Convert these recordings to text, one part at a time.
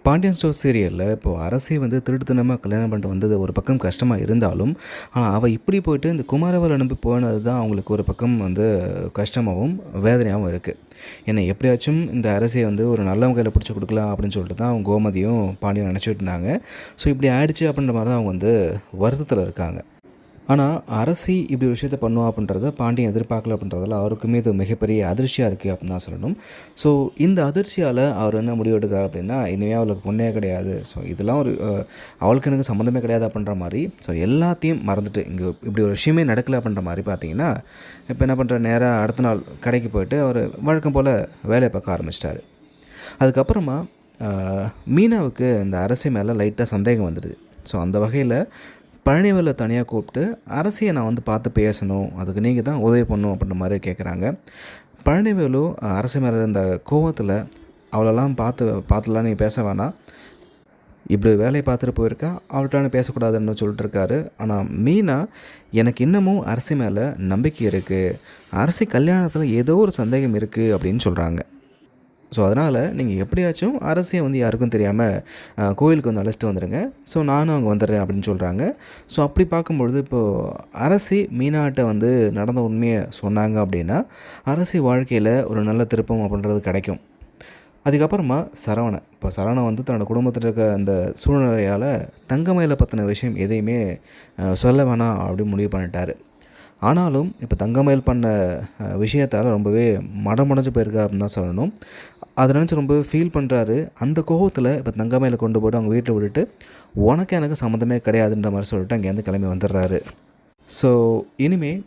Pandian store சீரியலில் இப்போது அரசி வந்து திருட்டுத்தனமாக கல்யாணம் பண்ணிட்டு வந்தது ஒரு பக்கம் கஷ்டமாக இருந்தாலும், ஆனால் அவள் இப்படி போயிட்டு இந்த குமாரவேலை நம்பி போனது தான் அவங்களுக்கு ஒரு பக்கம் வந்து கஷ்டமாகவும் வேதனையாகவும் இருக்குது. ஏன்னா எப்படியாச்சும் இந்த அரசியை வந்து ஒரு நல்லவங்க கையில் பிடிச்சி கொடுக்கலாம் அப்படின்னு சொல்லிட்டு தான் அவங்க கோமதியும் பாண்டியன் நினச்சிட்டு இருந்தாங்க. ஸோ இப்படி ஆயிடுச்சு அப்படின்ற மாதிரி தான் அவங்க வந்து வருத்தத்தில் இருக்காங்க. ஆனால் அரசி இப்படி ஒரு விஷயத்த பண்ணுவா அப்படின்றத பாண்டியன் எதிர்பார்க்கல அப்படின்றதால அவருக்குமே இது மிகப்பெரிய அதிர்ச்சியாக இருக்குது அப்படின்னு தான் சொல்லணும். ஸோ இந்த அதிர்ச்சியால் அவர் என்ன முடிவு எடுக்கார் அப்படின்னா, இனிமேல் அவளுக்கு பொண்ணே கிடையாது, ஸோ இதெல்லாம் ஒரு அவளுக்கு எனக்கு சம்மந்தமே கிடையாது அப்படின்ற மாதிரி, ஸோ எல்லாத்தையும் மறந்துட்டு இங்கே இப்படி ஒரு விஷயமே நடக்கலை அப்படின்ற மாதிரி பார்த்தீங்கன்னா, இப்போ என்ன பண்ணுற நேராக அடுத்த நாள் கடைக்கு போயிட்டு அவர் வழக்கம் போல் வேலையை பார்க்க ஆரம்பிச்சிட்டாரு. அதுக்கப்புறமா மீனாவுக்கு இந்த அரசி மேலே லைட்டாக சந்தேகம் வந்துடுது. ஸோ அந்த வகையில் பழனிவேலை தனியாக கூப்பிட்டு அரசியை நான் வந்து பார்த்து பேசணும், அதுக்கு நீங்கள் தான் உதவி பண்ணணும் அப்படின்ற மாதிரி கேட்குறாங்க. பழனிவேலு அரசு மேலே இருந்த கோவத்தில் அவளெல்லாம் பார்த்துலாம் நீ பேச வேணாம், இப்படி வேலையை பார்த்துட்டு போயிருக்கா, அவள்கிட்ட பேசக்கூடாதுன்னு சொல்லிட்டு இருக்காரு. ஆனால் மீனா எனக்கு இன்னமும் அரசி மேலே நம்பிக்கை இருக்குது, அரசி கல்யாணத்தில் ஏதோ ஒரு சந்தேகம் இருக்குது அப்படின்னு சொல்கிறாங்க. ஸோ அதனால் நீங்கள் எப்படியாச்சும் அரசியை வந்து யாருக்கும் தெரியாமல் கோயிலுக்கு வந்து அழைச்சிட்டு வந்துடுங்க, ஸோ நானும் அங்கே வந்துடுறேன் அப்படின்னு சொல்கிறாங்க. ஸோ அப்படி பார்க்கும்பொழுது இப்போது அரசி மீனாட்ட வந்து நடந்த உண்மையை சொன்னாங்க அப்படின்னா அரசி வாழ்க்கையில் ஒரு நல்ல திருப்பம் அப்படின்றது கிடைக்கும். அதுக்கப்புறமா இப்போ சரவணன் வந்து தன்னோட குடும்பத்தில் இருக்க அந்த சூழ்நிலையால் தங்கமயிலை பற்றின விஷயம் எதையுமே சொல்ல வேணாம் அப்படின்னு முடிவு பண்ணிட்டார். ஆனாலும் இப்போ தங்கமயில் பண்ண விஷயத்தால் ரொம்பவே மடமுடைஞ்சு போயிருக்கா அப்படின்னு தான் சொல்லணும். அதை நினச்சி ரொம்ப ஃபீல் பண்ணுறாரு. அந்த கோபத்தில் இப்போ தங்கமயிலை கொண்டு போய்ட்டு அவங்க வீட்டில் விட்டுட்டு உனக்கு எனக்கு சம்மந்தமே கிடையாதுன்ற மாதிரி சொல்லிட்டு அங்கேருந்து கிளம்பி வந்துடுறாரு. ஸோ இனிமேல்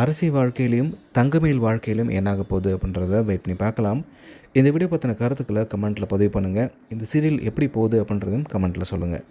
அரசி வாழ்க்கையிலையும் தங்கமயில் வாழ்க்கையிலும் என்னாக போகுது அப்படின்றத வெயிட் பண்ணி பார்க்கலாம். இந்த வீடியோ பற்றின கருத்துக்களை கமெண்ட்டில் பதிவு பண்ணுங்கள். இந்த சீரியல் எப்படி போகுது அப்படின்றதையும் கமெண்ட்டில் சொல்லுங்கள்.